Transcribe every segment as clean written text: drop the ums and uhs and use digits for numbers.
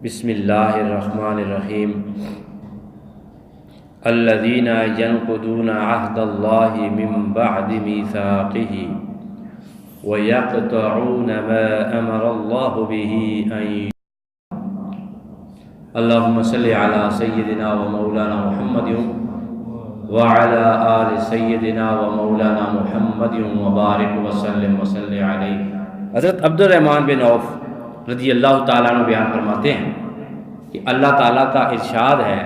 بسم اللہ الرحمن الرحیم الذین ینقضون عہد اللہ من بعد میثاقہ ویقطعون ما امر اللہ بہ ان اللہم صلی علی سیدنا و مولانا محمد وعلی آل سیدنا و مولانا محمد وبارک وسلم وصلی علیہ۔ حضرت عبد الرحمن بن عوف رضی اللہ تعالیٰ عنہ بیان فرماتے ہیں کہ اللہ تعالیٰ کا ارشاد ہے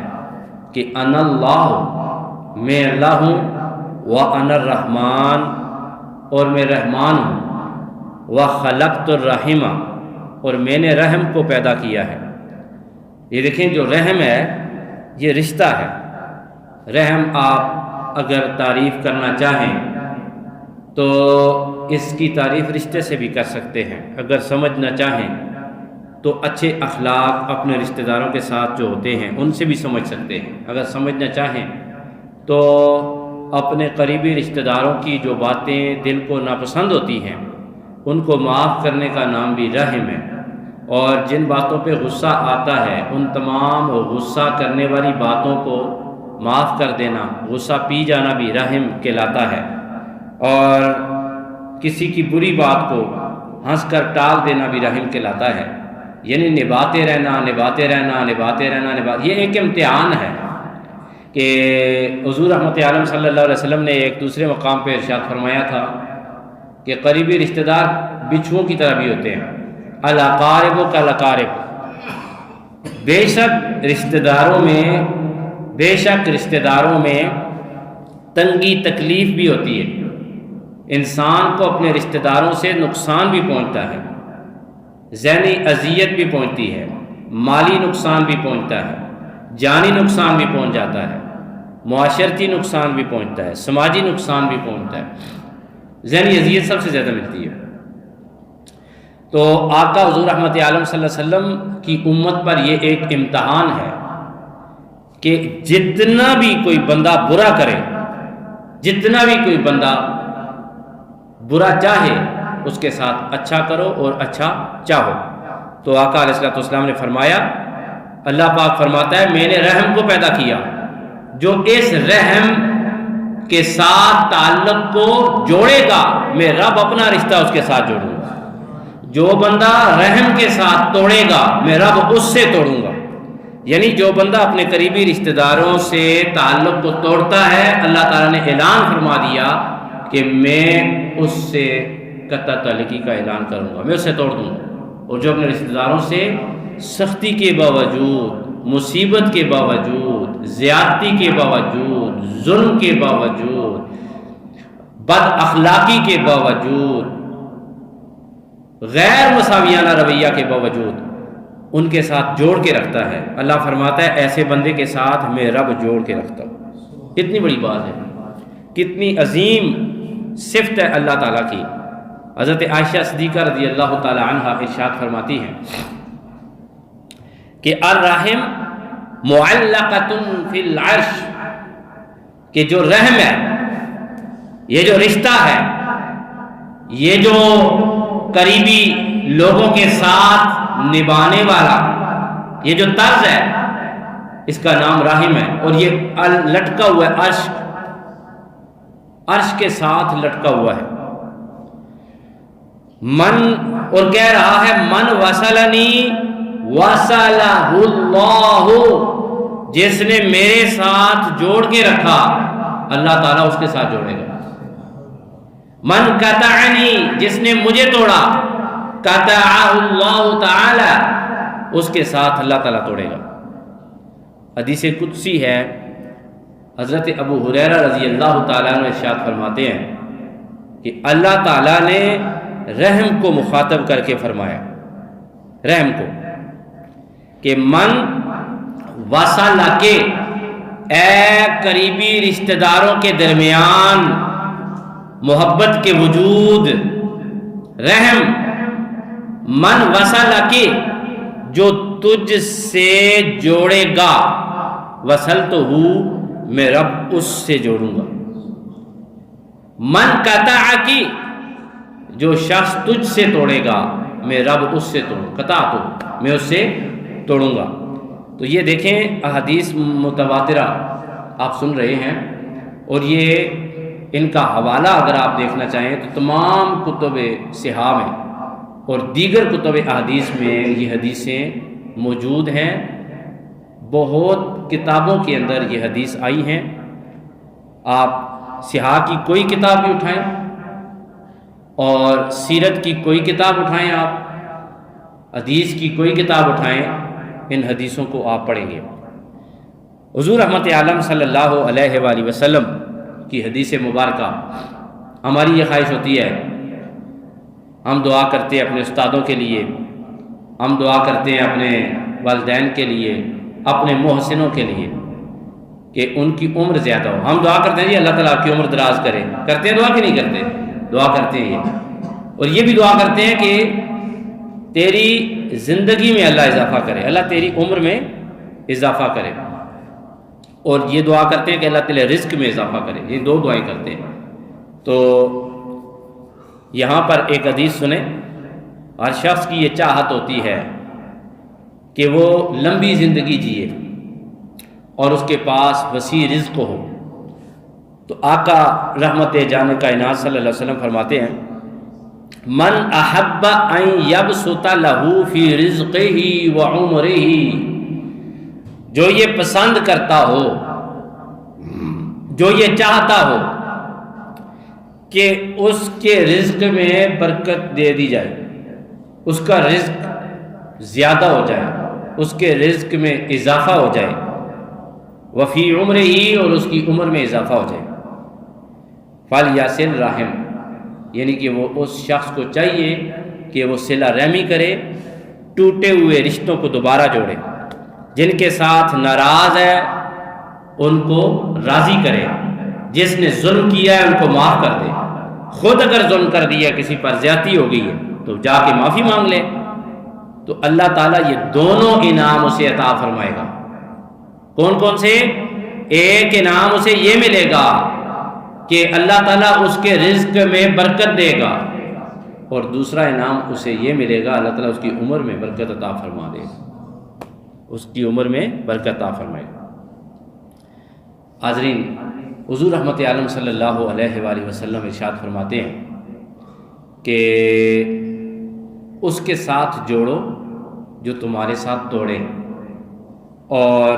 کہ انا اللہ، میں اللہ ہوں، وانا الرحمن، اور میں رحمان ہوں، وخلقت الرحم، اور میں نے رحم کو پیدا کیا ہے۔ یہ دیکھیں، جو رحم ہے یہ رشتہ ہے۔ رحم آپ اگر تعریف کرنا چاہیں تو اس کی تعریف رشتے سے بھی کر سکتے ہیں، اگر سمجھنا چاہیں تو اچھے اخلاق اپنے رشتہ داروں کے ساتھ جو ہوتے ہیں ان سے بھی سمجھ سکتے ہیں، اگر سمجھنا چاہیں تو اپنے قریبی رشتہ داروں کی جو باتیں دل کو ناپسند ہوتی ہیں ان کو معاف کرنے کا نام بھی رحم ہے، اور جن باتوں پہ غصہ آتا ہے ان تمام غصہ کرنے والی باتوں کو معاف کر دینا، غصہ پی جانا بھی رحم کہلاتا ہے، اور کسی کی بری بات کو ہنس کر ٹال دینا بھی رحم کہلاتا ہے۔ یعنی نبھاتے رہنا، یہ ایک امتحان ہے کہ حضور رحمت عالم صلی اللہ علیہ وسلم نے ایک دوسرے مقام پہ ارشاد فرمایا تھا کہ قریبی رشتہ دار بچھوؤں کی طرح بھی ہوتے ہیں، الاقارب کالاقارب، بے شک رشتہ داروں میں تنگی تکلیف بھی ہوتی ہے، انسان کو اپنے رشتہ داروں سے نقصان بھی پہنچتا ہے، ذہنی اذیت بھی پہنچتی ہے، مالی نقصان بھی پہنچتا ہے، جانی نقصان بھی پہنچ جاتا ہے، معاشرتی نقصان بھی پہنچتا ہے، سماجی نقصان بھی پہنچتا ہے، ذہنی اذیت سب سے زیادہ ملتی ہے۔ تو آقا حضور رحمت عالم صلی اللہ علیہ وسلم کی امت پر یہ ایک امتحان ہے کہ جتنا بھی کوئی بندہ برا کرے، جتنا بھی کوئی بندہ برا چاہے اس کے ساتھ اچھا کرو اور اچھا چاہو۔ تو آقا علیہ السلام نے فرمایا، اللہ پاک فرماتا ہے میں نے رحم کو پیدا کیا، جو اس رحم کے ساتھ تعلق کو جوڑے گا میں رب اپنا رشتہ اس کے ساتھ جوڑوں گا، جو بندہ رحم کے ساتھ توڑے گا میں رب اس سے توڑوں گا۔ یعنی جو بندہ اپنے قریبی رشتہ داروں سے تعلق کو توڑتا ہے، اللہ تعالیٰ نے اعلان فرما دیا کہ میں اس سے قطع تعلقی کا اعلان کروں گا، میں اسے توڑ دوں گا۔ اور جو اپنے رشتہ داروں سے سختی کے باوجود، مصیبت کے باوجود، زیادتی کے باوجود، ظلم کے باوجود، بد اخلاقی کے باوجود، غیر مساویانہ رویہ کے باوجود ان کے ساتھ جوڑ کے رکھتا ہے، اللہ فرماتا ہے ایسے بندے کے ساتھ میں رب جوڑ کے رکھتا ہوں۔ کتنی بڑی بات ہے، کتنی عظیم صفت ہے اللہ تعالیٰ کی۔ حضرت عائشہ صدیقہ رضی اللہ تعالی عنہ ارشاد فرماتی ہیں کہ الرحم معلقۃ فی العرش، کہ جو رحم ہے، یہ جو رشتہ ہے، یہ جو قریبی لوگوں کے ساتھ نبھانے والا یہ جو طرز ہے اس کا نام رحم ہے، اور یہ لٹکا ہوا ہے عرش کے ساتھ لٹکا ہوا ہے۔ اور کہہ رہا ہے من وصلنی وصلہ اللہ، جس نے میرے ساتھ جوڑ کے رکھا اللہ تعالیٰ اس کے ساتھ جوڑے گا۔ من قطعنی، جس نے مجھے توڑا قطعہ اللہ تعالی، اس کے ساتھ اللہ تعالیٰ توڑے گا۔ حدیث قدسی ہے، حضرت ابو ہریرہ رضی اللہ تعالیٰ عنہ ارشاد فرماتے ہیں کہ اللہ تعالیٰ نے رحم کو مخاطب کر کے فرمایا، رحم کو، کہ من وصل کے، اے قریبی رشتہ داروں کے درمیان محبت کے وجود، رحم، من وصل کے، جو تجھ سے جوڑے گا، وصل تو ہوں میں رب اس سے جوڑوں گا۔ من قطع کی، جو شخص تجھ سے توڑے گا میں رب اس سے توڑوں، قطع تو میں اس سے توڑوں گا۔ تو یہ دیکھیں احادیث متواترہ آپ سن رہے ہیں، اور یہ ان کا حوالہ اگر آپ دیکھنا چاہیں تو تمام کتب صحاح میں اور دیگر کتب احادیث میں یہ حدیثیں موجود ہیں۔ بہت کتابوں کے اندر یہ حدیث آئی ہیں۔ آپ صحاح کی کوئی کتاب بھی اٹھائیں اور سیرت کی کوئی کتاب اٹھائیں، آپ حدیث کی کوئی کتاب اٹھائیں، ان حدیثوں کو آپ پڑھیں گے۔ حضور رحمت عالم صلی اللہ علیہ وآلہ وسلم کی حدیث مبارکہ، ہماری یہ خواہش ہوتی ہے، ہم دعا کرتے ہیں اپنے استادوں کے لیے، ہم دعا کرتے ہیں اپنے والدین کے لیے، اپنے محسنوں کے لیے کہ ان کی عمر زیادہ ہو۔ ہم دعا کرتے ہیں جی اللہ تعالیٰ کی عمر دراز کرے، کرتے ہیں دعا کہ نہیں کرتے؟ دعا کرتے ہیں یہ، اور یہ بھی دعا کرتے ہیں کہ تیری زندگی میں اللہ اضافہ کرے، اللہ تیری عمر میں اضافہ کرے، اور یہ دعا کرتے ہیں کہ اللہ تعالی رزق میں اضافہ کرے۔ یہ دو دعائیں کرتے ہیں۔ تو یہاں پر ایک حدیث سنیں، ہر شخص کی یہ چاہت ہوتی ہے کہ وہ لمبی زندگی جیے اور اس کے پاس وسیع رزق ہو۔ تو آقا رحمت جان کائنات صلی اللہ علیہ وسلم فرماتے ہیں، من احب ان یبسط له فی رزقہ وعمرہ، جو یہ پسند کرتا ہو، جو یہ چاہتا ہو کہ اس کے رزق میں برکت دے دی جائے، اس کا رزق زیادہ ہو جائے، اس کے رزق میں اضافہ ہو جائے، وفی عمرہ، اور اس کی عمر میں اضافہ ہو جائے، فلیصل رحم، یعنی کہ وہ اس شخص کو چاہیے کہ وہ صلہ رحمی کرے، ٹوٹے ہوئے رشتوں کو دوبارہ جوڑے، جن کے ساتھ ناراض ہے ان کو راضی کرے، جس نے ظلم کیا ہے ان کو معاف کر دے، خود اگر ظلم کر دیا، کسی پر زیادتی ہو گئی ہے تو جا کے معافی مانگ لے، تو اللہ تعالیٰ یہ دونوں انعام اسے عطا فرمائے گا۔ کون کون سے؟ ایک انعام اسے یہ ملے گا کہ اللہ تعالیٰ اس کے رزق میں برکت دے گا، اور دوسرا انعام اسے یہ ملے گا، اللہ تعالیٰ اس کی عمر میں برکت عطا فرما دے گا، اس کی عمر میں برکت عطا فرمائے گا۔ حاضرین، حضور رحمت عالم صلی اللہ علیہ وآلہ وسلم ارشاد فرماتے ہیں کہ اس کے ساتھ جوڑو جو تمہارے ساتھ توڑے، اور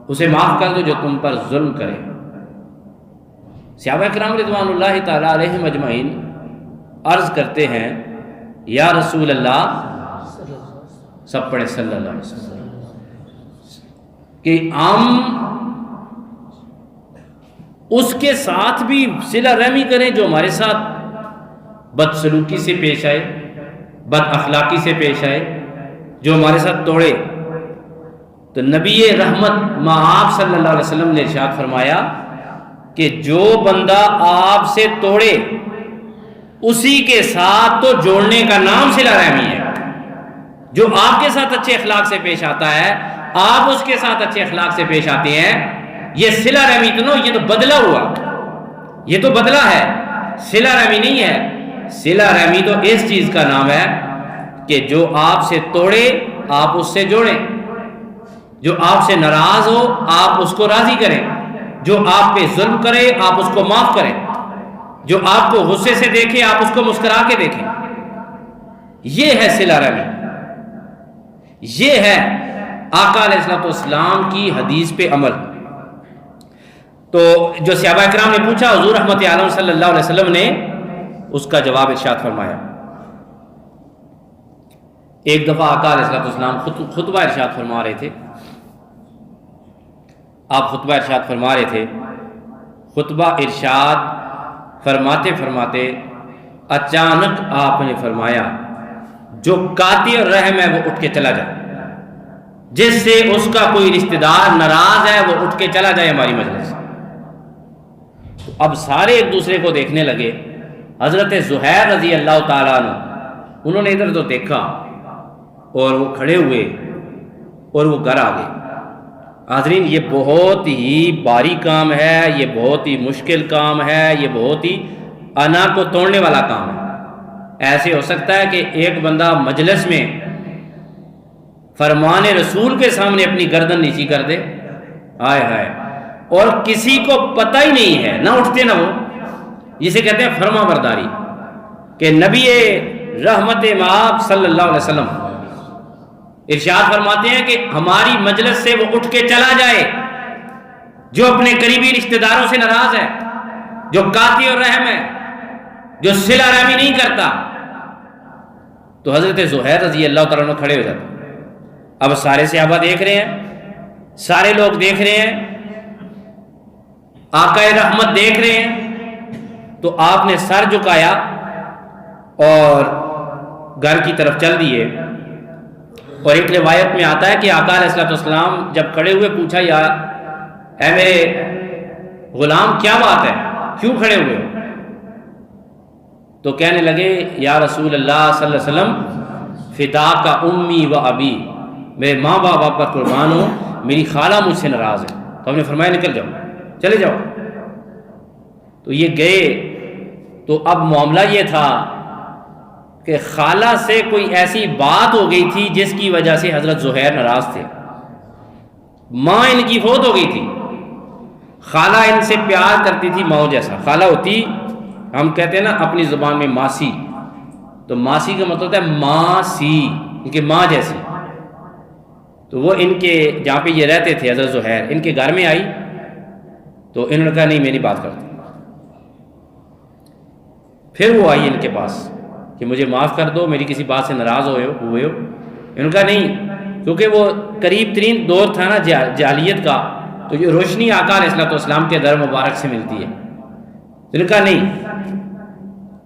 اسے معاف کر دو جو تم پر ظلم کرے۔ صحابہ کرام رضوان اللہ تعالی علیہم اجمعین عرض کرتے ہیں، یا رسول اللہ، سب پڑھے صلی اللہ علیہ وسلم، کہ ہم اس کے ساتھ بھی صلہ رحمی کریں جو ہمارے ساتھ بدسلوکی سے پیش آئے، بد اخلاقی سے پیش آئے، جو ہمارے ساتھ توڑے۔ تو نبی رحمت آپ صلی اللہ علیہ وسلم نے ارشاد فرمایا کہ جو بندہ آپ سے توڑے اسی کے ساتھ تو جوڑنے کا نام صلہ رحمی ہے۔ جو آپ کے ساتھ اچھے اخلاق سے پیش آتا ہے، آپ اس کے ساتھ اچھے اخلاق سے پیش آتے ہیں، یہ صلہ رحمی تو نہیں، یہ تو بدلہ ہوا، یہ تو بدلہ ہے، صلہ رحمی نہیں ہے۔ صلہ رحمی تو اس چیز کا نام ہے کہ جو آپ سے توڑے آپ اس سے جوڑیں، جو آپ سے ناراض ہو آپ اس کو راضی کریں، جو آپ پہ ظلم کرے آپ اس کو معاف کریں، جو آپ کو غصے سے دیکھے آپ اس کو مسکرا کے دیکھیں۔ یہ ہے صلہ رحمی، یہ ہے آقا علیہ الصلوۃ والسلام کی حدیث پہ عمل۔ تو جو صحابہ کرام نے پوچھا، حضور رحمت عالم صلی اللہ علیہ وسلم نے اس کا جواب ارشاد فرمایا۔ ایک دفعہ آقا علیہ الصلوۃ والسلام خطبہ ارشاد فرما رہے تھے، آپ خطبہ ارشاد فرما رہے تھے، خطبہ ارشاد فرماتے فرماتے اچانک آپ نے فرمایا، جو قاطع الرحم ہے وہ اٹھ کے چلا جائے، جس سے اس کا کوئی رشتہ دار ناراض ہے وہ اٹھ کے چلا جائے ہماری مجلس۔ اب سارے ایک دوسرے کو دیکھنے لگے۔ حضرت زہیر رضی اللہ تعالیٰ عنہ، انہوں نے ادھر تو دیکھا اور وہ کھڑے ہوئے اور وہ گھر آ گئے۔ حاضرین، یہ بہت ہی بھاری کام ہے، یہ بہت ہی مشکل کام ہے، یہ بہت ہی انا کو توڑنے والا کام ہے۔ ایسے ہو سکتا ہے کہ ایک بندہ مجلس میں فرمان رسول کے سامنے اپنی گردن نیچی کر دے، ہائے ہائے، اور کسی کو پتہ ہی نہیں ہے، نہ اٹھتے نہ وہ، جسے کہتے ہیں فرما برداری، کہ نبی رحمت مآب صلی اللہ علیہ وسلم ارشاد فرماتے ہیں کہ ہماری مجلس سے وہ اٹھ کے چلا جائے جو اپنے قریبی رشتہ داروں سے ناراض ہے، جو قاطع الرحم ہے، جو صلہ رحمی نہیں کرتا، تو حضرت زہیر رضی اللہ تعالیٰ عنہ کھڑے ہو جاتے۔ اب سارے صحابہ دیکھ رہے ہیں، سارے لوگ دیکھ رہے ہیں، آقا رحمت دیکھ رہے ہیں، تو آپ نے سر جھکایا اور گھر کی طرف چل دیے۔ اور ایک روایت میں آتا ہے کہ آقا علیہ السلام جب کھڑے ہوئے پوچھا، یا اے میرے غلام کیا بات ہے، کیوں کھڑے ہوئے ہو؟ تو کہنے لگے یا رسول اللہ صلی اللہ علیہ وسلم فدا کا امی و ابی، میرے ماں باپ پر قربان ہو، میری خالہ مجھ سے ناراض ہے۔ تو ہم نے فرمایا نکل جاؤ، چلے جاؤ۔ تو یہ گئے، تو اب معاملہ یہ تھا کہ خالہ سے کوئی ایسی بات ہو گئی تھی جس کی وجہ سے حضرت زہیر ناراض تھے۔ ماں ان کی فوت ہو گئی تھی، خالہ ان سے پیار کرتی تھی ماں جیسا، خالہ ہوتی، ہم کہتے ہیں نا اپنی زبان میں ماسی، تو ماسی کا مطلب ہے ماں سی، ان کے ماں جیسی۔ تو وہ ان کے جہاں پہ یہ رہتے تھے حضرت زہیر، ان کے گھر میں آئی، تو انہوں نے کہا نہیں میں نہیں بات کرتا۔ پھر وہ آئی ان کے پاس کہ مجھے معاف کر دو، میری کسی بات سے ناراض ہوئے ہو۔ انہوں نے کہا نہیں، کیونکہ وہ قریب ترین دور تھا نا جاہلیت کا، تو یہ روشنی آقا علیہ السلام کے در مبارک سے ملتی ہے۔ انہوں نے کہا نہیں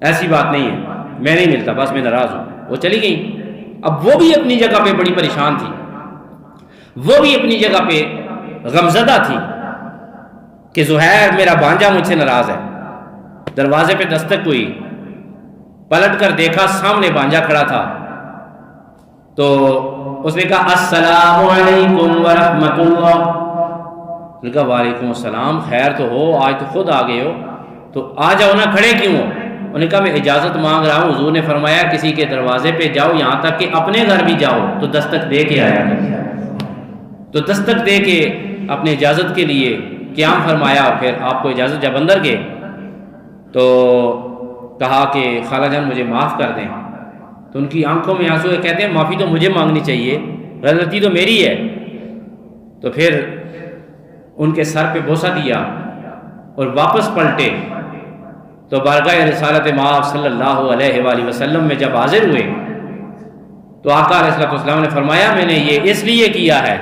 ایسی بات نہیں ہے، میں نہیں ملتا، بس میں ناراض ہوں۔ وہ چلی گئی۔ اب وہ بھی اپنی جگہ پہ بڑی پریشان تھی، وہ بھی اپنی جگہ پہ غمزدہ تھی کہ زہیر میرا بھانجا مجھ سے ناراض ہے۔ دروازے پہ دستک ہوئی، پلٹ کر دیکھا سامنے بھانجا کھڑا تھا، تو اس نے کہا السلام علیکم ورحمۃ اللہ۔ نے کہا وعلیکم السلام، خیر تو ہو، آج تو خود آ گئے ہو، تو آ جاؤ نا، کھڑے کیوں ہو؟ انہوں نے کہا میں اجازت مانگ رہا ہوں، حضور نے فرمایا کسی کے دروازے پہ جاؤ، یہاں تک کہ اپنے گھر بھی جاؤ تو دستک دے کے آیا۔ تو دستک دے کے اپنے اجازت کے لیے قیام فرمایا، پھر آپ کو اجازت، جب اندر گئے تو کہا کہ خالہ جان مجھے معاف کر دیں۔ تو ان کی آنکھوں میں آنسو ہے، کہتے ہیں معافی تو مجھے مانگنی چاہیے، غلطی تو میری ہے۔ تو پھر ان کے سر پہ بوسہ دیا اور واپس پلٹے، تو بارگاہ رسالت مآب صلی اللہ علیہ وآلہ وسلم میں جب حاضر ہوئے تو آقا علیہ السلام نے فرمایا میں نے یہ اس لیے کیا ہے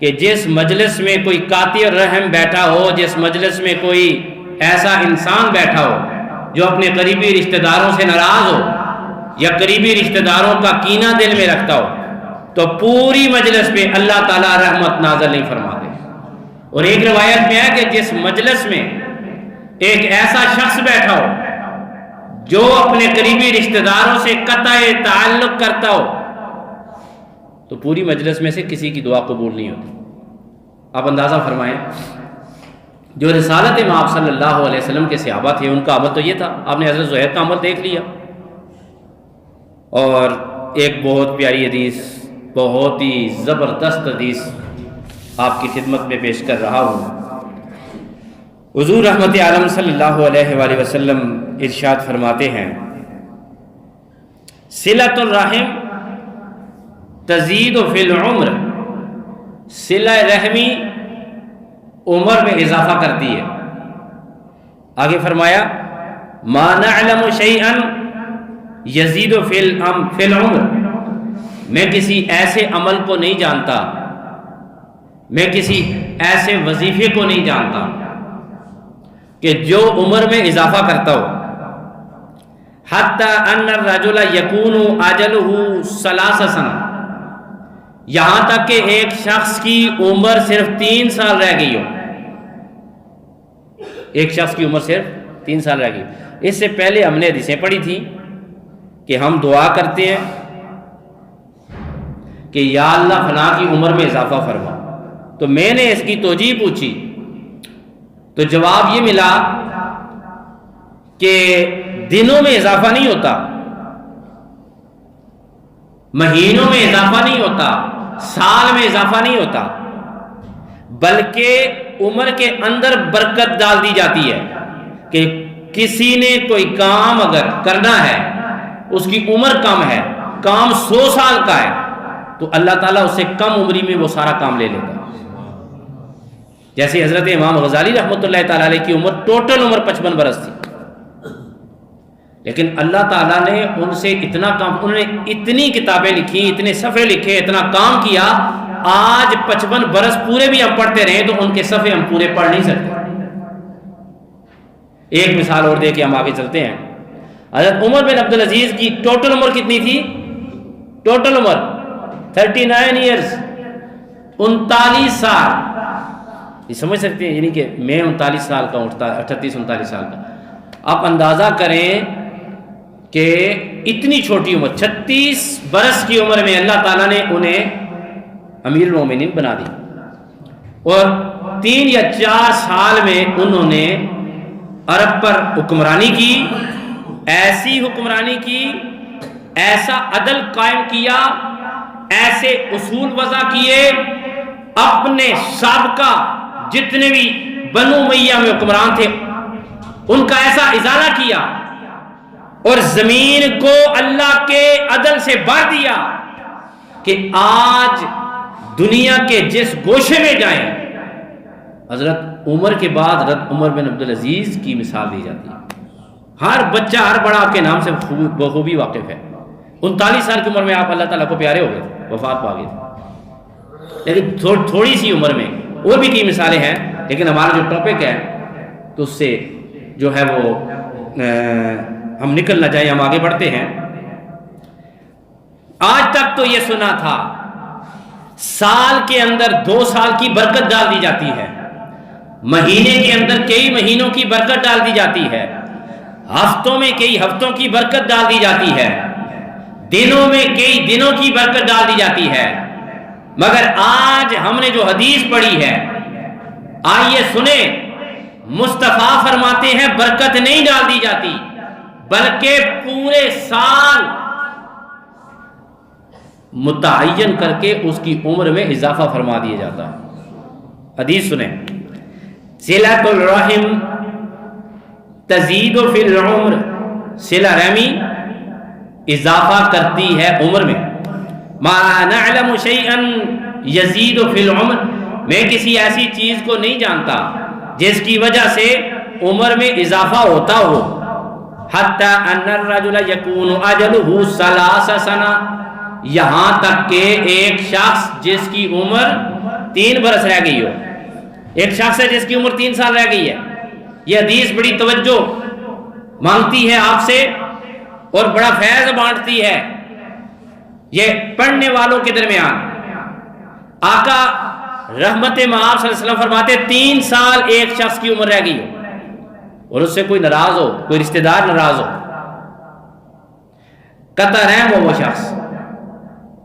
کہ جس مجلس میں کوئی قاطع الرحم بیٹھا ہو، جس مجلس میں کوئی ایسا انسان بیٹھا ہو جو اپنے قریبی رشتہ داروں سے ناراض ہو یا قریبی رشتہ داروں کا کینہ دل میں رکھتا ہو، تو پوری مجلس پہ اللہ تعالیٰ رحمت نازل نہیں فرماتے۔ اور ایک روایت میں ہے کہ جس مجلس میں ایک ایسا شخص بیٹھا ہو جو اپنے قریبی رشتہ داروں سے قطع تعلق کرتا ہو، تو پوری مجلس میں سے کسی کی دعا قبول نہیں ہوتی۔ آپ اندازہ فرمائیں، جو رسالت مآب صلی اللہ علیہ وسلم کے صحابہ تھے ان کا عمل تو یہ تھا۔ آپ نے حضرت زہیر کا عمل دیکھ لیا۔ اور ایک بہت پیاری حدیث، بہت ہی زبردست حدیث آپ کی خدمت میں پیش کر رہا ہوں۔ حضور رحمت عالم صلی اللہ علیہ وآلہ وسلم ارشاد فرماتے ہیں صلۃ الرحم تزید فی العمر، صلہ رحمی عمر میں اضافہ کرتی ہے۔ آگے فرمایا ما نعلم شیئا یزید فی العمر، میں کسی ایسے عمل کو نہیں جانتا، میں کسی ایسے وظیفے کو نہیں جانتا کہ جو عمر میں اضافہ کرتا ہو۔ حتی ان الرجل یکون اجلہ 3 سنہ، یہاں تک کہ ایک شخص کی عمر صرف 3 سال رہ گئی ہو، ایک شخص کی عمر صرف 3 سال رہ گئی۔ اس سے پہلے ہم نے حدیثیں پڑھی تھی کہ ہم دعا کرتے ہیں کہ یا اللہ فلاں کی عمر میں اضافہ فرما، تو میں نے اس کی توجیہ پوچھی تو جواب یہ ملا کہ دنوں میں اضافہ نہیں ہوتا، مہینوں میں اضافہ نہیں ہوتا، سال میں اضافہ نہیں ہوتا، بلکہ عمر کے اندر برکت ڈال دی جاتی ہے کہ کسی نے کوئی کام اگر کرنا ہے، اس کی عمر کم ہے، کام 100 سال کا ہے، تو اللہ تعالیٰ اس سے کم عمری میں وہ سارا کام لے لیتا ہے۔ جیسے حضرت امام غزالی رحمۃ اللہ تعالیٰ علیہ کی عمر ٹوٹل عمر 55 برس تھی، لیکن اللہ تعالیٰ نے ان سے اتنا کام، انہوں نے اتنی کتابیں لکھی، اتنے صفحے لکھے، اتنا کام کیا، آج 55 برس پورے بھی ہم پڑھتے رہیں تو ان کے صفحے ہم پورے پڑھ نہیں سکتے۔ ایک مثال اور دے کے ہم آگے چلتے ہیں۔ حضرت عمر بن عبدالعزیز کی ٹوٹل عمر کتنی تھی؟ ٹوٹل عمر 39 ایئرز، 39 سال۔ یہ سمجھ سکتے ہیں، یعنی کہ میں 39 سال کا ہوں، 38-39 سال کا۔ آپ اندازہ کریں کہ اتنی چھوٹی عمر، 36 برس کی عمر میں اللہ تعالیٰ نے انہیں امیر المومنین بنا دی، اور 3 یا 4 سال میں انہوں نے عرب پر حکمرانی کی، ایسی حکمرانی کی، ایسا عدل قائم کیا، ایسے اصول وضع کیے، اپنے سابقہ جتنے بھی بنو امیہ میں حکمران تھے ان کا ایسا ازالہ کیا، اور زمین کو اللہ کے عدل سے بھر دیا کہ آج دنیا کے جس گوشے میں جائیں، حضرت عمر کے بعد حضرت عمر بن عبدالعزیز کی مثال دی جاتی ہے۔ ہر بچہ، ہر بڑا آپ کے نام سے بخوبی واقف ہے۔ 39 سال کی عمر میں آپ اللہ تعالیٰ کو پیارے ہو گئے تھے، وفات پا گئے تھے، لیکن تھوڑی سی عمر میں اور بھی کئی مثالیں ہیں، لیکن ہمارا جو ٹاپک ہے تو اس سے جو ہے وہ ہم نکل نہ جائیں، ہم آگے بڑھتے ہیں۔ آج تک تو یہ سنا تھا سال کے اندر 2 سال کی برکت ڈال دی جاتی ہے، مہینے کے اندر کئی مہینوں کی برکت ڈال دی جاتی ہے، ہفتوں میں کئی ہفتوں کی برکت ڈال دی جاتی ہے، دنوں میں کئی دنوں کی برکت ڈال دی جاتی ہے، مگر آج ہم نے جو حدیث پڑھی ہے، آئیے سنیں، مصطفیٰ فرماتے ہیں برکت نہیں ڈال دی جاتی، بلکہ پورے سال متعین کر کے اس کی عمر میں اضافہ فرما دیا جاتا ہے۔ حدیث سنیں، صلۃ الرحم تزید فی العمر، صلہ رحمی اضافہ کرتی ہے عمر میں۔ ما نعلم شیئا یزید فی العمر، میں کسی ایسی چیز کو نہیں جانتا جس کی وجہ سے عمر میں اضافہ ہوتا ہو۔ حتی ان الرجل یکون اجلہ 3 سنہ، یہاں تک کہ ایک شخص جس کی عمر 3 برس رہ گئی ہو، ایک شخص ہے جس کی عمر 3 سال رہ گئی ہے۔ یہ حدیث بڑی توجہ مانگتی ہے آپ سے اور بڑا فیض بانٹتی ہے۔ یہ پڑھنے والوں کے درمیان آقا رحمت مآب صلی اللہ علیہ وسلم فرماتے 3 سال ایک شخص کی عمر رہ گئی ہو اور اس سے کوئی ناراض ہو، کوئی رشتہ دار ناراض ہو، قطع رحم ہو، وہ شخص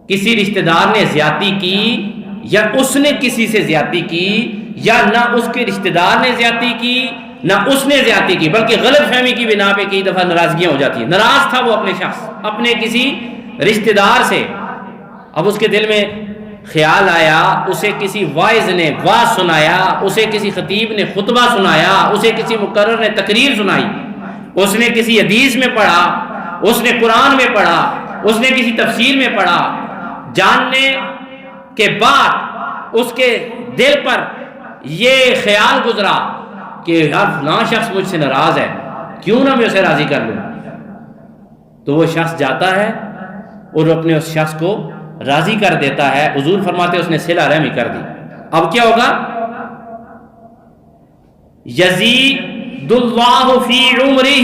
کسی رشتہ دار نے زیادتی کی یا اس نے کسی سے زیادتی کی، یا نہ اس کے رشتہ دار نے زیادتی کی نہ اس نے زیادتی کی، بلکہ غلط فہمی کی بنا پہ کئی دفعہ ناراضگیاں ہو جاتی ہیں۔ ناراض تھا وہ اپنے شخص، اپنے کسی رشتہ دار سے، اب اس کے دل میں خیال آیا، اسے کسی واعظ نے واعظ سنایا، اسے کسی خطیب نے خطبہ سنایا، اسے کسی مقرر نے تقریر سنائی، اس نے کسی حدیث میں پڑھا، اس نے قرآن میں پڑھا، اس نے کسی تفسیر میں پڑھا، جاننے کے بعد اس کے دل پر یہ خیال گزرا کہ یار فلاں شخص مجھ سے ناراض ہے، کیوں نہ میں اسے راضی کر لوں، تو وہ شخص جاتا ہے اور اپنے اس شخص کو راضی کر دیتا ہے۔ حضور فرماتے اس نے صلہ رحمی کر دی۔ اب کیا ہوگا؟ یزید اللہ فی عمرہ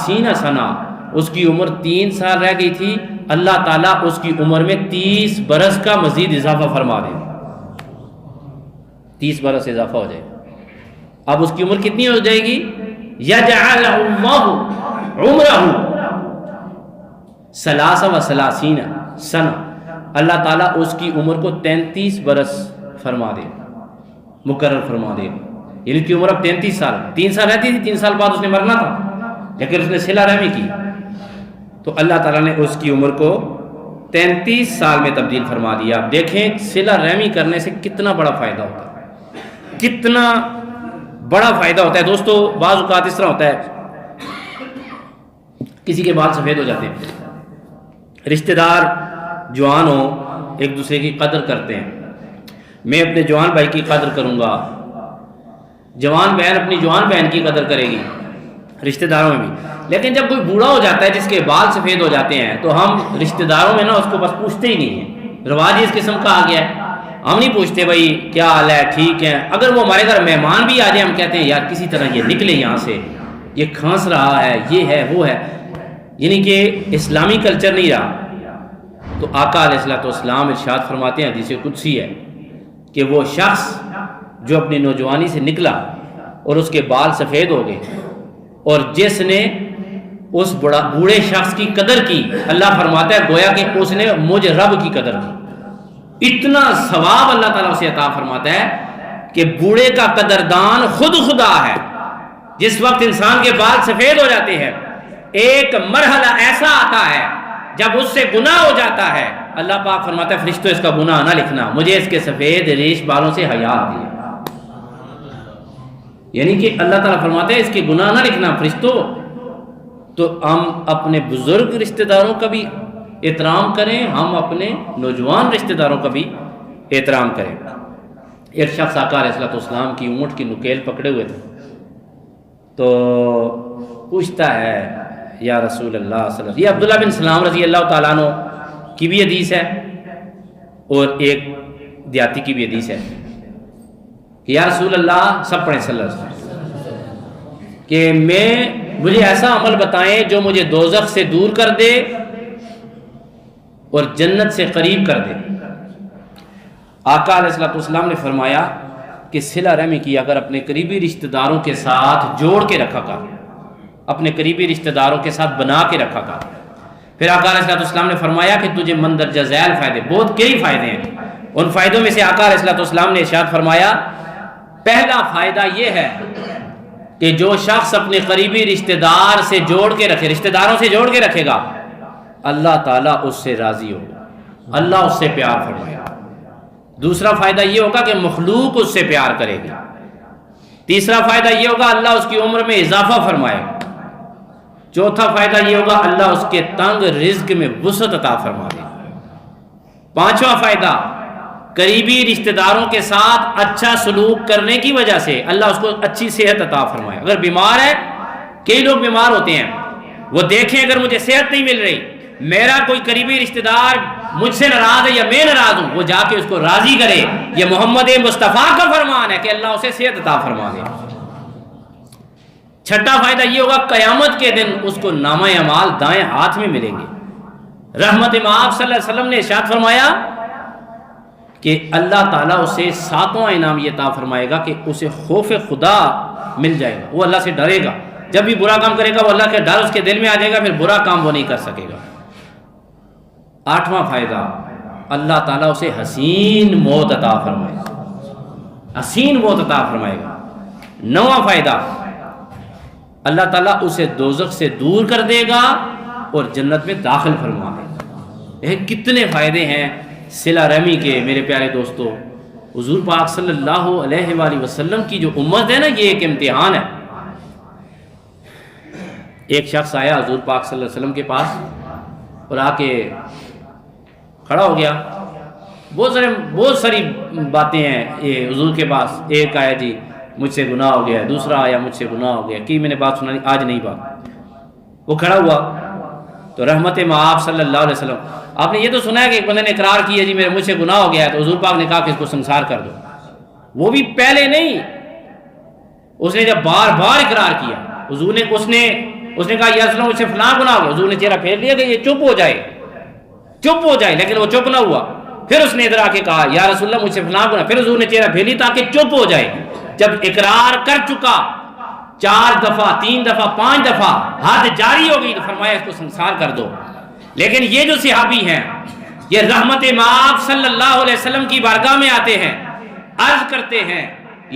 30 سنہ، اس کی عمر 3 سال رہ گئی تھی، اللہ تعالیٰ اس کی عمر میں 30 برس کا مزید اضافہ فرما دے، 30 برس اضافہ ہو جائے۔ اب اس کی عمر کتنی ہو جائے گی؟ یجعل اللہ عمرہ 33 سنہ، اللہ تعالیٰ اس کی عمر کو 33 برس فرما دے، مقرر فرما دے، یعنی کی عمر اب 33 سال، 3 سال رہتی تھی، 3 سال بعد اس نے مرنا تھا، لیکن اس نے صلہ رحمی کی تو اللہ تعالیٰ نے اس کی عمر کو 33 سال میں تبدیل فرما دیا۔ آپ دیکھیں صلہ رحمی کرنے سے کتنا بڑا فائدہ ہوتا ہے، کتنا بڑا فائدہ ہوتا ہے دوستو۔ بعض اوقات اس طرح ہوتا ہے کسی کے بال سفید ہو جاتے ہیں، رشتہ دار جوان ہو ایک دوسرے کی قدر کرتے ہیں، میں اپنے جوان بھائی کی قدر کروں گا، جوان بہن اپنی جوان بہن کی قدر کرے گی رشتہ داروں میں بھی۔ لیکن جب کوئی بوڑھا ہو جاتا ہے جس کے بال سفید ہو جاتے ہیں تو ہم رشتہ داروں میں نا اس کو بس پوچھتے ہی نہیں ہیں، رواج اس قسم کا آ گیا ہے، ہم نہیں پوچھتے بھائی کیا حال ہے، ٹھیک ہے۔ اگر وہ ہمارے گھر مہمان بھی آ جائیں ہم کہتے ہیں یار کسی طرح یہ نکلے یہاں سے، یہ کھانس رہا ہے، یہ ہے وہ ہے، یعنی کہ اسلامی کلچر نہیں رہا۔ تو آقا علیہ الصلوۃ والسلام ارشاد فرماتے ہیں، حدیث قدسی ہے کہ وہ شخص جو اپنی نوجوانی سے نکلا اور اس کے بال سفید ہو گئے اور جس نے اس بوڑھے شخص کی قدر کی، اللہ فرماتا ہے گویا کہ اس نے مجھ رب کی قدر کی۔ اتنا ثواب اللہ تعالیٰ اسے عطا فرماتا ہے کہ بوڑھے کا قدردان خود خدا ہے۔ جس وقت انسان کے بال سفید ہو جاتے ہیں ایک مرحلہ ایسا آتا ہے جب اس سے گناہ ہو جاتا ہے، اللہ پاک فرماتا ہے فرشتوں اس کا گناہ نہ لکھنا، مجھے اس کے سفید ریش بالوں سے حیا آتی ہے۔ یعنی کہ اللہ تعالیٰ فرماتے ہیں اس کے گناہ نہ لکھنا فرشتوں۔ تو ہم اپنے بزرگ رشتہ داروں کا بھی احترام کریں، ہم اپنے نوجوان رشتہ داروں کا بھی احترام کریں۔ ایک شخص آقا علیہ الصلوۃ والسلام کی اونٹ کی نکیل پکڑے ہوئے تھے تو پوچھتا ہے یا رسول اللہ صلی اللہ علیہ وسلم، یہ عبداللہ بن سلام رضی اللہ تعالیٰ عنہ کی بھی حدیث ہے اور ایک دیاتی کی بھی حدیث ہے کہ یا رسول اللہ، سب پڑھیں صلی اللہ علیہ وسلم، کہ مجھے ایسا عمل بتائیں جو مجھے دوزخ سے دور کر دے اور جنت سے قریب کر دے۔ آقا علیہ الصلوۃ والسلام نے فرمایا کہ صلہ رحمی کی اگر اپنے قریبی رشتہ داروں کے ساتھ جوڑ کے رکھا کر، اپنے قریبی رشتہ داروں کے ساتھ بنا کے رکھا کر۔ پھر آقا علیہ الصلوۃ والسلام نے فرمایا کہ تجھے مندرجہ ذیل فائدے، بہت کئی فائدے ہیں، ان فائدوں میں سے آقا علیہ الصلوۃ والسلام نے ارشاد فرمایا پہلا فائدہ یہ ہے کہ جو شخص اپنے قریبی رشتہ دار سے جوڑ کے رکھے، رشتہ داروں سے جوڑ کے رکھے گا، اللہ تعالیٰ اس سے راضی ہوگا، اللہ اس سے پیار فرمائے گا۔ دوسرا فائدہ یہ ہوگا کہ مخلوق اس سے پیار کرے گی۔ تیسرا فائدہ یہ ہوگا اللہ اس کی عمر میں اضافہ فرمائے گا۔ چوتھا فائدہ یہ ہوگا اللہ اس کے تنگ رزق میں وسعت عطا فرما دے گا۔ پانچواں فائدہ قریبی رشتہ داروں کے ساتھ اچھا سلوک کرنے کی وجہ سے اللہ اس کو اچھی صحت عطا فرمائے۔ اگر بیمار ہے، کئی لوگ بیمار ہوتے ہیں، وہ دیکھیں اگر مجھے صحت نہیں مل رہی، میرا کوئی قریبی رشتہ دار مجھ سے ناراض ہے یا میں ناراض ہوں، وہ جا کے اس کو راضی کرے۔ یہ محمد مصطفیٰ کا فرمان ہے کہ اللہ اسے صحت عطا فرما دے۔ چھٹا فائدہ یہ ہوگا قیامت کے دن اس کو نامہ اعمال دائیں ہاتھ میں ملیں گے۔ رحمت مآب صلی اللہ علیہ وسلم نے ارشاد فرمایا کہ اللہ تعالیٰ اسے ساتواں انعام یہ عطا فرمائے گا کہ اسے خوف خدا مل جائے گا، وہ اللہ سے ڈرے گا، جب بھی برا کام کرے گا وہ اللہ کے ڈر اس کے دل میں آ جائے گا، پھر برا کام وہ نہیں کر سکے گا۔ آٹھواں فائدہ اللہ تعالیٰ اسے حسین موت عطا فرمائے گا، حسین موت عطا فرمائے گا۔ نواں فائدہ اللہ تعالیٰ اسے دوزخ سے دور کر دے گا اور جنت میں داخل فرما دے گا۔ یہ کتنے فائدے ہیں صلہ رحمی کے میرے پیارے دوستو۔ حضور پاک صلی اللہ علیہ وآلہ وسلم کی جو امت ہے نا، یہ ایک امتحان ہے۔ ایک شخص آیا حضور پاک صلی اللہ علیہ وسلم کے پاس اور آ کے کھڑا ہو گیا، بہت ساری باتیں ہیں یہ حضور کے پاس۔ ایک آیا جی مجھ سے گناہ ہو گیا، دوسرا آیا مجھ سے گناہ ہو گیا، کہ میں نے بات سنانی، آج نہیں بات۔ وہ کھڑا ہوا تو رحمت مآب صلی اللہ علیہ وسلم، آپ نے یہ تو سنا ہے کہ ایک بندے نے اقرار کیا جی میرے مجھ سے گناہ ہو گیا ہے، تو حضور پاک نے کہا کہ اس کو سنسار کر دو۔ وہ بھی پہلے نہیں، اس نے جب بار بار اقرار کیا، حضور نے اس نے کہا یا رسول اللہ مجھ سے فلاں گناہ ہو گیا، حضور نے چہرہ پھیر لیا کہ یہ چپ ہو جائے، لیکن وہ چپ نہ ہوا۔ پھر اس نے ادھر آ کے کہا یا رسول اللہ مجھ سے فلاں گناہ، پھر حضور نے چہرہ پھیر لی تاکہ چپ ہو جائے۔ جب اقرار کر چکا 4 دفعہ 3 دفعہ 5 دفعہ حد جاری ہو گئی تو فرمایا اس کو سنسار کر دو۔ لیکن یہ جو صحابی ہیں یہ رحمت مآب صلی اللہ علیہ وسلم کی بارگاہ میں آتے ہیں، عرض کرتے ہیں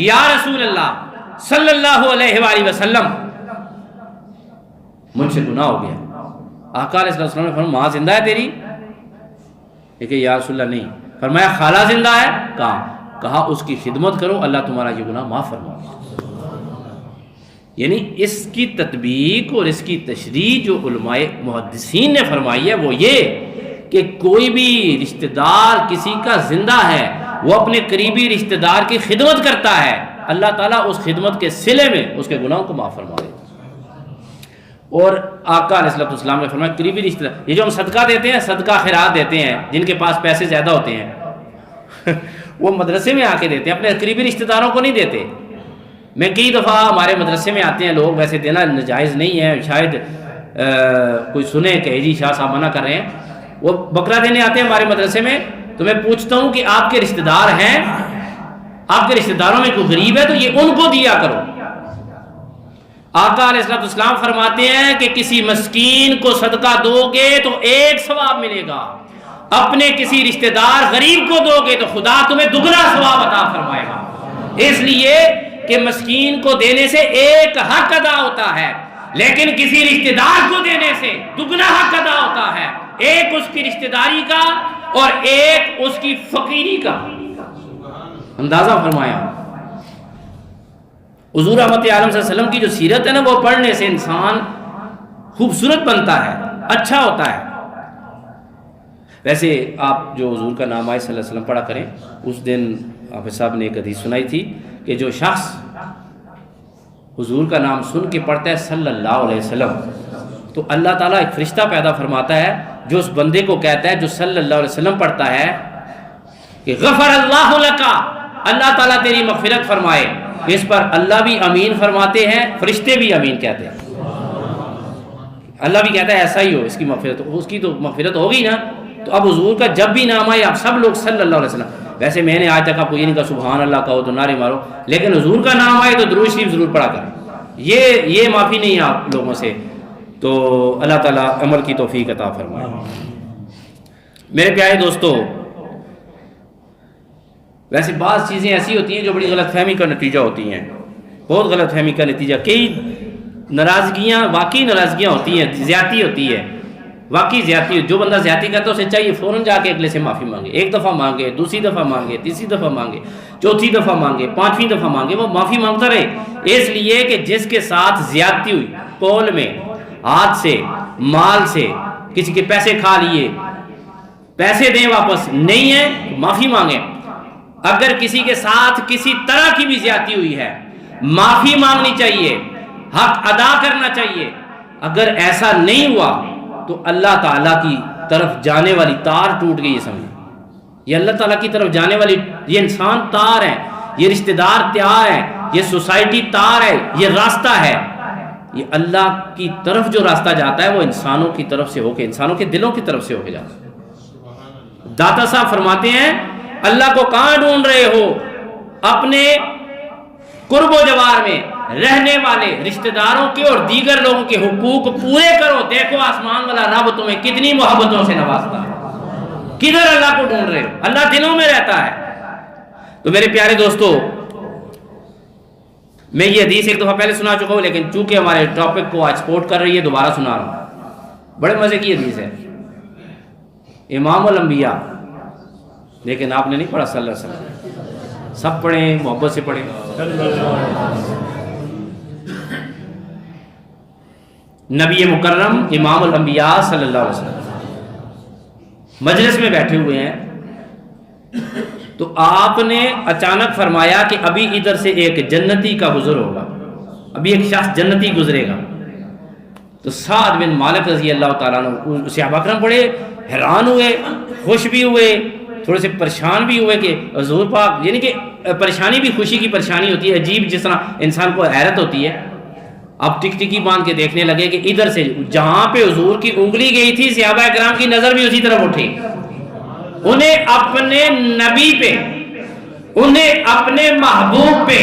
یا رسول اللہ صلی اللہ علیہ وآلہ وسلم مجھ سے گناہ ہو گیا۔ آقا علیہ السلام نے فرمایا ماں زندہ ہے تیری؟ لیکن یا رسول اللہ نہیں. فرمایا خالہ زندہ ہے؟ کہا اس کی خدمت کرو، اللہ تمہارا یہ گناہ معاف فرما دے. یعنی اس کی تطبیق اور اس کی تشریح جو علماء محدثین نے فرمائی ہے وہ یہ کہ کوئی بھی رشتہ دار کسی کا زندہ ہے، وہ اپنے قریبی رشتہ دار کی خدمت کرتا ہے، اللہ تعالیٰ اس خدمت کے صلے میں اس کے گناہوں کو معاف فرما دیتا. اور آقا علیہ السلام نے فرمایا قریبی رشتہ دار، یہ جو ہم صدقہ دیتے ہیں، صدقہ خیرات دیتے ہیں، جن کے پاس پیسے زیادہ ہوتے ہیں وہ مدرسے میں آ کے دیتے ہیں، اپنے قریبی رشتہ داروں کو نہیں دیتے. میں کئی دفعہ ہمارے مدرسے میں آتے ہیں لوگ، ویسے دینا ناجائز نہیں ہے، شاید کوئی سنے کہ جی شاہ صاحب منع کر رہے ہیں، وہ بکرا دینے آتے ہیں ہمارے مدرسے میں، تو میں پوچھتا ہوں کہ آپ کے رشتہ دار ہیں، آپ کے رشتہ داروں میں کوئی غریب ہے تو یہ ان کو دیا کرو. آقا علیہ السلام فرماتے ہیں کہ کسی مسکین کو صدقہ دو گے تو 1 ثواب ملے گا، اپنے کسی رشتہ دار غریب کو دو گے تو خدا تمہیں دگنا ثواب عطا فرمائے گا. اس لیے کہ مسکین کو دینے سے ایک حق ادا ہوتا ہے، لیکن کسی رشتہ دار کو دینے سے دگنا حق ادا ہوتا ہے، ایک اس کی رشتہ داری کا اور ایک اس کی فقیری کا. اندازہ فرمایا. حضور رحمت عالم صلی اللہ علیہ وسلم کی جو سیرت ہے نا، وہ پڑھنے سے انسان خوبصورت بنتا ہے، اچھا ہوتا ہے. ویسے آپ جو حضور کا نام آئے صلی اللہ علیہ وسلم پڑھا کریں. اس دن حافظ صاحب نے ایک حدیث سنائی تھی کہ جو شخص حضور کا نام سن کے پڑھتا ہے صلی اللہ علیہ وسلم، تو اللہ تعالیٰ ایک فرشتہ پیدا فرماتا ہے جو اس بندے کو کہتا ہے جو صلی اللہ علیہ وسلم پڑھتا ہے کہ غفر اللہ لکا، اللہ تعالیٰ تیری مغفرت فرمائے. اس پر اللہ بھی امین فرماتے ہیں، فرشتے بھی امین کہتے ہیں. اللہ بھی کہتا ہے ایسا ہی ہو، اس کی مغفرت، اس کی تو مغفرت ہوگی نا. تو اب حضور کا جب بھی نام آئے آپ سب لوگ صلی اللہ علیہ وسلم، ویسے میں نے آج تک آپ کو یہ نہیں کہا سبحان اللہ کہو تو نعرے مارو، لیکن حضور کا نام آئے تو درود شریف ضرور پڑھا کریں. یہ معافی نہیں ہے آپ لوگوں سے. تو اللہ تعالیٰ عمل کی توفیق عطا فرمائے. میرے پیارے دوستو، ویسے بعض چیزیں ایسی ہوتی ہیں جو بڑی غلط فہمی کا نتیجہ ہوتی ہیں، بہت غلط فہمی کا نتیجہ. کئی ناراضگیاں، واقعی ناراضگیاں ہوتی ہیں، زیادتی ہوتی ہے، واقعی زیادتی. جو بندہ زیادتی کرتا ہے اسے چاہیے فوراً جا کے اگلے سے معافی مانگے. 1 دفعہ مانگے، دوسری دفعہ مانگے، تیسری دفعہ مانگے، چوتھی دفعہ مانگے، 5ویں دفعہ مانگے، وہ معافی مانگتا رہے. اس لیے کہ جس کے ساتھ زیادتی ہوئی، قول میں، ہاتھ سے، مال سے، کسی کے پیسے کھا لیے، پیسے دیں واپس، نہیں ہے معافی مانگیں. اگر کسی کے ساتھ کسی طرح کی بھی زیادتی ہوئی ہے، معافی مانگنی چاہیے، حق ادا کرنا چاہیے. اگر ایسا نہیں ہوا تو اللہ تعالیٰ کی طرف جانے والی تار ٹوٹ گئی. یہ سمجھ، یہ اللہ تعالیٰ کی طرف جانے والی، یہ انسان تار ہے، یہ رشتہ دار تار ہے، یہ سوسائٹی تار ہے، یہ راستہ ہے. یہ اللہ کی طرف جو راستہ جاتا ہے وہ انسانوں کی طرف سے ہو کے، انسانوں کے دلوں کی طرف سے ہو کے جاتا ہے. داتا صاحب فرماتے ہیں اللہ کو کہاں ڈھونڈ رہے ہو؟ اپنے قرب و جوار میں رہنے والے رشتہ داروں کے اور دیگر لوگوں کے حقوق پورے کرو. دیکھو آسمان والا رب تمہیں کتنی محبتوں سے نوازتا ہے. کدھر اللہ کو ڈھونڈ رہے ہو؟ اللہ دلوں میں رہتا ہے. تو میرے پیارے دوستو، میں یہ حدیث ایک دفعہ پہلے سنا چکا ہوں، لیکن چونکہ ہمارے ٹاپک کو آج سپورٹ کر رہی ہے دوبارہ سنا رہا ہوں. بڑے مزے کی حدیث ہے، امام الانبیاء، لیکن آپ نے نہیں پڑھا صلی اللہ علیہ وسلم. سب پڑھیں، محبت سے پڑھیں. نبی مکرم امام الانبیاء صلی اللہ علیہ وسلم مجلس میں بیٹھے ہوئے ہیں، تو آپ نے اچانک فرمایا کہ ابھی ادھر سے ایک جنتی کا گزر ہوگا، ابھی ایک شخص جنتی گزرے گا. تو سعد بن مالک رضی اللہ تعالیٰ عنہ، صحابہ اکرام بڑے حیران ہوئے، خوش بھی ہوئے، تھوڑے سے پریشان بھی ہوئے کہ حضور پاک، یعنی کہ پریشانی بھی خوشی کی پریشانی ہوتی ہے، عجیب جس طرح انسان کو حیرت ہوتی ہے. اب ٹک ٹکی باندھ کے دیکھنے لگے کہ ادھر سے جہاں پہ حضور کی انگلی گئی تھی صحابہ کرام کی نظر بھی اسی طرف اٹھی. انہیں اپنے نبی پہ، انہیں اپنے محبوب پہ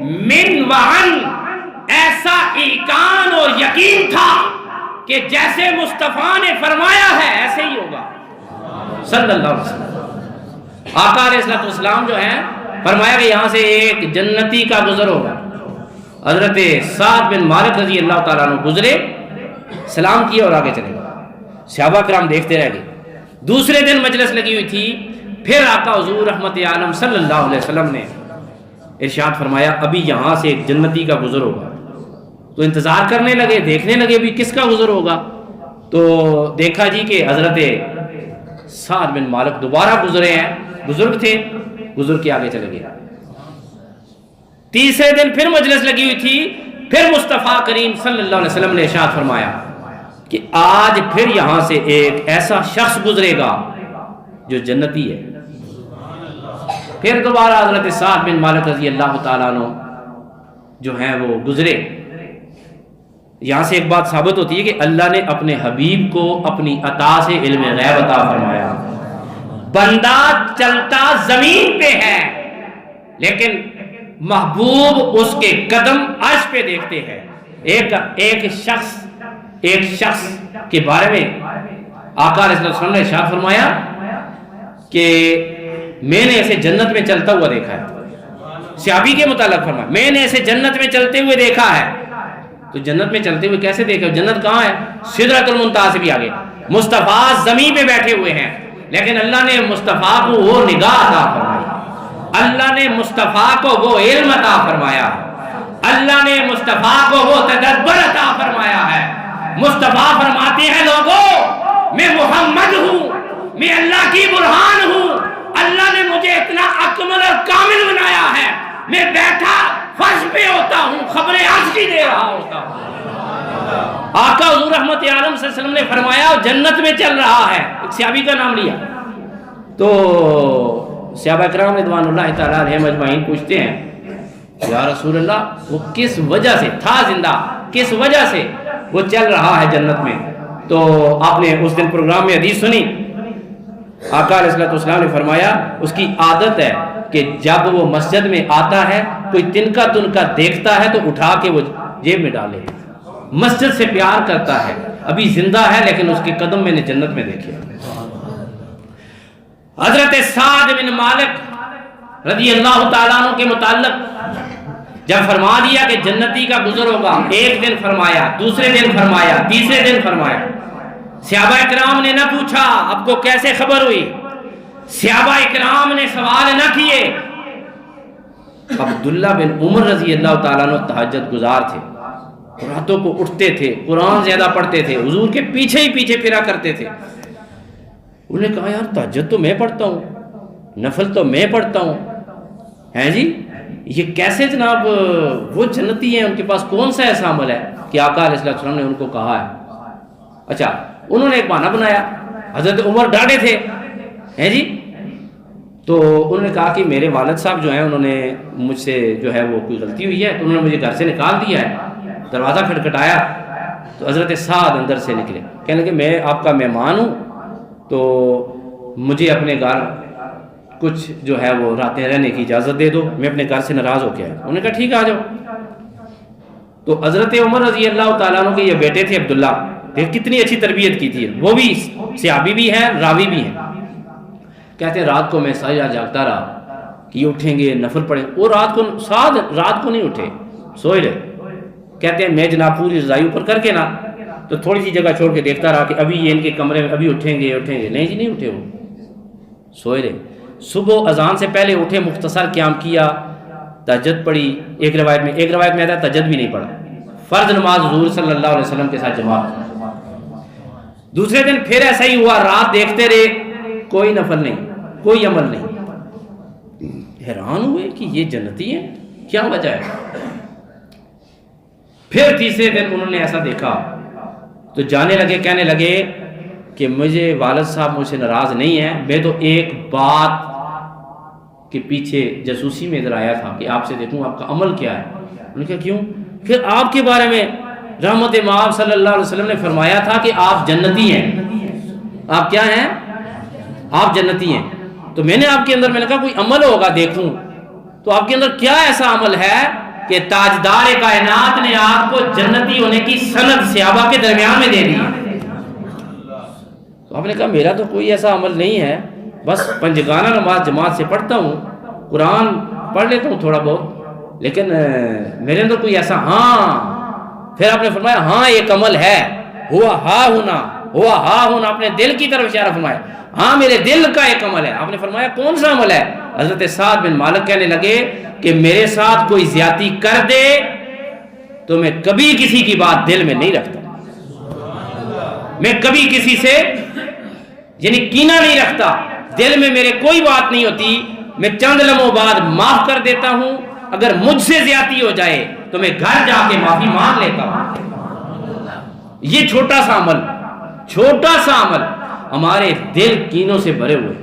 من وعن ایسا ایقان اور یقین تھا کہ جیسے مصطفیٰ نے فرمایا ہے ایسے ہی ہوگا صلی اللہ علیہ وسلم. آقا علیہ السلام جو ہیں فرمایا کہ یہاں سے ایک جنتی کا گزر ہوگا. حضرت سعد بن مالک رضی اللہ تعالیٰ عنہ گزرے، سلام کیا اور آگے چلے گئے. صحابہ کرام دیکھتے رہ گئے. دوسرے دن مجلس لگی ہوئی تھی، پھر آقا حضور رحمت عالم صلی اللہ علیہ وسلم نے ارشاد فرمایا ابھی یہاں سے ایک جنتی کا گزر ہوگا. تو انتظار کرنے لگے، دیکھنے لگے ابھی کس کا گزر ہوگا. تو دیکھا جی کہ حضرت سعد بن مالک دوبارہ گزرے ہیں، بزرگ تھے، گزر کے آگے چلے گئے. تیسرے دن پھر مجلس لگی ہوئی تھی، پھر مصطفیٰ کریم صلی اللہ علیہ وسلم نے ارشاد فرمایا کہ آج پھر یہاں سے ایک ایسا شخص گزرے گا جو جنتی ہے. پھر دوبارہ حضرت سعد بن مالک رضی اللہ تعالیٰ عنہ جو ہیں وہ گزرے. یہاں سے ایک بات ثابت ہوتی ہے کہ اللہ نے اپنے حبیب کو اپنی عطا سے علم غیب عطا فرمایا. بندہ چلتا زمین پہ ہے لیکن محبوب اس کے قدم عرش پہ دیکھتے ہیں. ایک شخص کے بارے میں آقا علیہ السلام نے ارشاد فرمایا کہ میں نے اسے جنت میں چلتا ہوا دیکھا ہے. صحابی کے متعلق فرمایا میں نے اسے جنت میں چلتے ہوئے دیکھا ہے. تو جنت میں چلتے ہوئے کیسے دیکھا؟ جنت کہاں ہے؟ سدرۃ المنتہا سے بھی آگے. مصطفیٰ زمین پہ بیٹھے ہوئے ہیں لیکن اللہ نے مصطفیٰ کو وہ نگاہ عطا فرمائی، اللہ نے مصطفیٰ کو وہ علم عطا فرمایا، اللہ نے مصطفیٰ کو وہ تدبر عطا فرمایا ہے. مصطفیٰ فرماتے ہیں لوگوں میں محمد ہوں، میں اللہ کی برہان ہوں، اللہ نے مجھے اتنا اکمل اور کامل بنایا ہے، میں بیٹھا فرش پہ ہوتا ہوں، خبریں عرض کی دے رہا ہوتا ہوں. آقا حضور رحمت عالم صلی اللہ علیہ وسلم نے فرمایا جنت میں چل رہا ہے. ایک صحابی کا نام لیا تو صحابہ کرام رضوان اللہ تعالیٰ علیہم اجمعین پوچھتے ہیں یا رسول اللہ وہ کس وجہ سے تھا زندہ، کس وجہ سے وہ چل رہا ہے جنت میں؟ تو آپ نے اس دن پروگرام میں حدیث سنی. آقا علیہ السلام نے فرمایا اس کی عادت ہے کہ جب وہ مسجد میں آتا ہے کوئی تنکا تنکا دیکھتا ہے تو اٹھا کے وہ جیب میں ڈالے. مسجد سے پیار کرتا ہے، ابھی زندہ ہے لیکن اس کے قدم میں نے جنت میں دیکھے. حضرت سعد بن مالک رضی اللہ تعالیٰ عنہ کے متعلق جب فرما دیا کہ جنتی کا گزر ہوگا، ایک دن فرمایا، دوسرے دن فرمایا، تیسرے دن فرمایا. صحابہ اکرام نے نہ پوچھا آپ کو کیسے خبر ہوئی، صحابہ اکرام نے سوال نہ کیے. عبداللہ بن عمر رضی اللہ تعالیٰ عنہ تہجد گزار تھے، راتوں کو اٹھتے تھے، قرآن زیادہ پڑھتے تھے، حضور کے پیچھے ہی پیچھے پھرا کرتے تھے. انہوں نے کہا یار تہجد تو میں پڑھتا ہوں، نفل تو میں پڑھتا ہوں، ہیں جی یہ کیسے جناب وہ جنتی ہیں، ان کے پاس کون سا ایسا عمل ہے کہ آقا علیہ السلام نے ان کو کہا ہے. اچھا انہوں نے ایک بہانہ بنایا، حضرت عمر ڈاڑے تھے ہیں جی. تو انہوں نے کہا کہ میرے والد صاحب جو ہیں انہوں نے مجھ سے جو ہے وہ کوئی غلطی ہوئی ہے تو انہوں نے مجھے گھر سے نکال دیا ہے. دروازہ کھٹکھٹایا تو حضرت سعد اندر سے نکلے، کہنے لگے میں آپ کا مہمان ہوں تو مجھے اپنے گھر کچھ جو ہے وہ راتیں رہنے کی اجازت دے دو، میں اپنے گھر سے ناراض ہو کے آیا. انہوں نے کہا ٹھیک ہے آ جاؤ. تو حضرت عمر رضی اللہ تعالیٰ عنہ کے یہ بیٹے تھے عبداللہ، دیکھ کتنی اچھی تربیت کی تھی، وہ بھی صحابی بھی ہیں راوی بھی ہیں. کہتے ہیں رات کو میں ساری رات جاگتا رہا کہ یہ اٹھیں گے نفل پڑھیں، وہ رات کو نہیں اٹھے، سوئے رہے. کہتے ہیں میں جناب پوری رضائی اوپر کر کے نا تو تھوڑی سی جگہ چھوڑ کے دیکھتا رہا کہ ابھی یہ ان کے کمرے میں ابھی اٹھیں گے. نہیں جی نہیں اٹھے، وہ سوئے رہے. صبح اذان سے پہلے اٹھے، مختصر قیام کیا، تہجد پڑھی. ایک روایت میں آتا ہے تہجد بھی نہیں پڑھا، فرض نماز حضور صلی اللہ علیہ وسلم کے ساتھ جماعت. دوسرے دن پھر ایسا ہی ہوا، رات دیکھتے رہے، کوئی نفل نہیں، کوئی عمل نہیں. حیران ہوئے کہ یہ جنتی ہیں، کیا وجہ ہے؟ پھر تیسرے دن انہوں نے ایسا دیکھا تو جانے لگے، کہنے لگے کہ مجھے والد صاحب مجھ سے ناراض نہیں ہیں، میں تو ایک بات کے پیچھے جاسوسی میں ادھر آیا تھا کہ آپ سے دیکھوں آپ کا عمل کیا ہے. انہوں نے کہا کیوں؟ پھر آپ کے بارے میں رحمت مآب صلی اللہ علیہ وسلم نے فرمایا تھا کہ آپ جنتی ہیں. آپ کیا ہیں؟ آپ جنتی ہیں. تو میں نے آپ کے اندر، میں نے کہا کوئی عمل ہوگا دیکھوں. تو آپ کے اندر کیا ایسا عمل ہے کہ تاجدار کائنات نے آپ کو جنتی ہونے کی سند صحابہ کے درمیان میں دے دی؟ تو آپ نے کہا میرا تو کوئی ایسا عمل نہیں ہے، بس پنجگانہ نماز جماعت سے پڑھتا ہوں، قرآن پڑھ لیتا ہوں تھوڑا بہت، لیکن میرے اندر کوئی ایسا. ہاں پھر آپ نے فرمایا ہاں ایک عمل ہے، ہوا ہا ہونا ہوا ہاں ہوں، آپ نے دل کی طرف اشارہ فرمایا، ہاں میرے دل کا ایک عمل ہے. آپ نے فرمایا کون سا عمل ہے؟ حضرت سعد بن مالک کہنے لگے کہ میرے ساتھ کوئی زیادتی کر دے تو میں کبھی کسی کی بات دل میں نہیں رکھتا، میں کبھی کسی سے یعنی کینہ نہیں رکھتا، دل میں میرے کوئی بات نہیں ہوتی، میں چند لمحوں بعد معاف کر دیتا ہوں. اگر مجھ سے زیادتی ہو جائے تو میں گھر جا کے معافی مانگ لیتا ہوں. یہ چھوٹا سا عمل، چھوٹا سا عمل ہمارے دل کینوں سے بھرے ہوئے.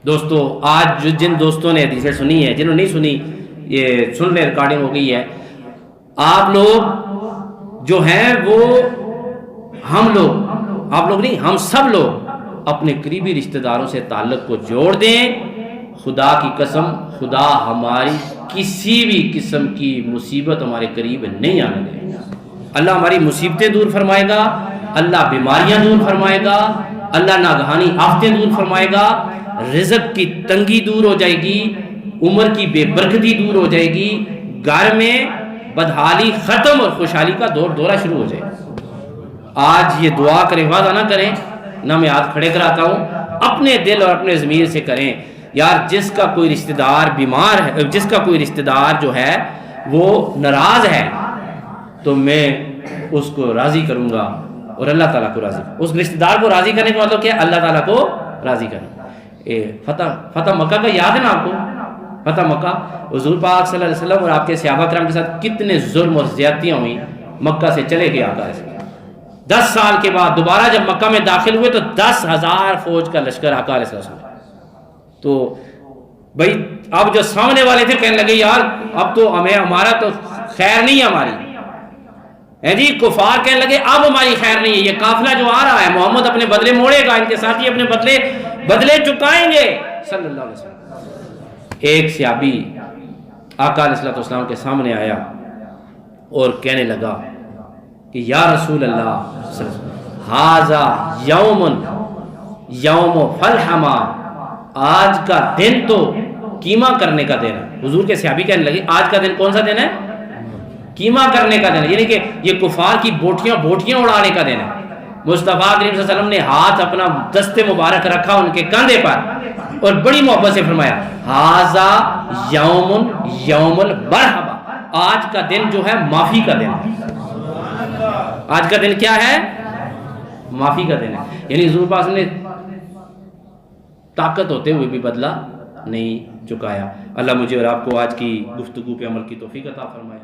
دوستو آج جن دوستوں نے حدیثیں سنی ہے، جنہوں نے نہیں سنی یہ سن لیں، ریکارڈنگ ہو گئی ہے. آپ لوگ جو ہیں وہ ہم لوگ، آپ لوگ نہیں، ہم سب لوگ اپنے قریبی رشتہ داروں سے تعلق کو جوڑ دیں. خدا کی قسم خدا ہماری کسی بھی قسم کی مصیبت ہمارے قریب نہیں آنے دے گا. اللہ ہماری مصیبتیں دور فرمائے گا، اللہ بیماریاں دور فرمائے گا، اللہ ناگہانی آفتیں دور فرمائے گا، رزق کی تنگی دور ہو جائے گی، عمر کی بے برکتی دور ہو جائے گی، گھر میں بدحالی ختم اور خوشحالی کا دورہ شروع ہو جائے. آج یہ دعا کریں، وعدہ نہ کریں، نہ میں ہاتھ کھڑے کراتا ہوں، اپنے دل اور اپنے ضمیر سے کریں یار جس کا کوئی رشتہ دار بیمار ہے، جس کا کوئی رشتہ دار جو ہے وہ ناراض ہے تو میں اس کو راضی کروں گا اور اللہ تعالیٰ کو راضی. اس رشتہ دار کو راضی کرنے کا مطلب کیا ہے؟ اللہ تعالیٰ کو راضی کرنا. فتح مکہ کا یاد ہے نا آپ کو؟ فتح مکہ، حضور پاک صلی اللہ علیہ وسلم اور آپ کے صحابہ کرام کے ساتھ کتنے ظلم اور زیادتیاں ہوئیں. مکہ سے چلے گئے آقا علیہ السلام، 10 سال کے بعد دوبارہ جب مکہ میں داخل ہوئے تو 10,000 فوج کا لشکر آقا علیہ السلام. تو بھائی اب جو سامنے والے تھے کہنے لگے یار اب تو ہمارا تو خیر نہیں ہے ہماری، جی کفار کہنے لگے اب ہماری خیر نہیں ہے، یہ قافلہ جو آ رہا ہے محمد اپنے بدلے موڑے گا، ان کے ساتھی اپنے بدلے چکائیں گے صلی اللہ علیہ وسلم. ایک صحابی آقا علیہ السلام کے سامنے آیا اور کہنے لگا کہ یا رسول اللہ ھذا یوم فلحما، آج کا دن تو کیما کرنے کا دن ہے. حضور کے صحابی کہنے لگے آج کا دن کون سا دن ہے؟ کیما کرنے کا دن ہے، یعنی کہ یہ کفار کی بوٹیاں اڑانے کا دن ہے. مصطفیٰ کریم صلی اللہ علیہ وسلم نے ہاتھ اپنا دست مبارک رکھا ان کے کندھے پر اور بڑی محبت سے فرمایا ھذا یوم البرحمہ، آج کا دن جو ہے معافی کا دن ہے. آج کا دن کیا ہے؟ معافی کا دن ہے. یعنی حضور پاک نے طاقت ہوتے ہوئے بھی بدلہ نہیں چکایا. اللہ مجھے اور آپ کو آج کی گفتگو پہ عمل کی توفیق عطا فرمائے.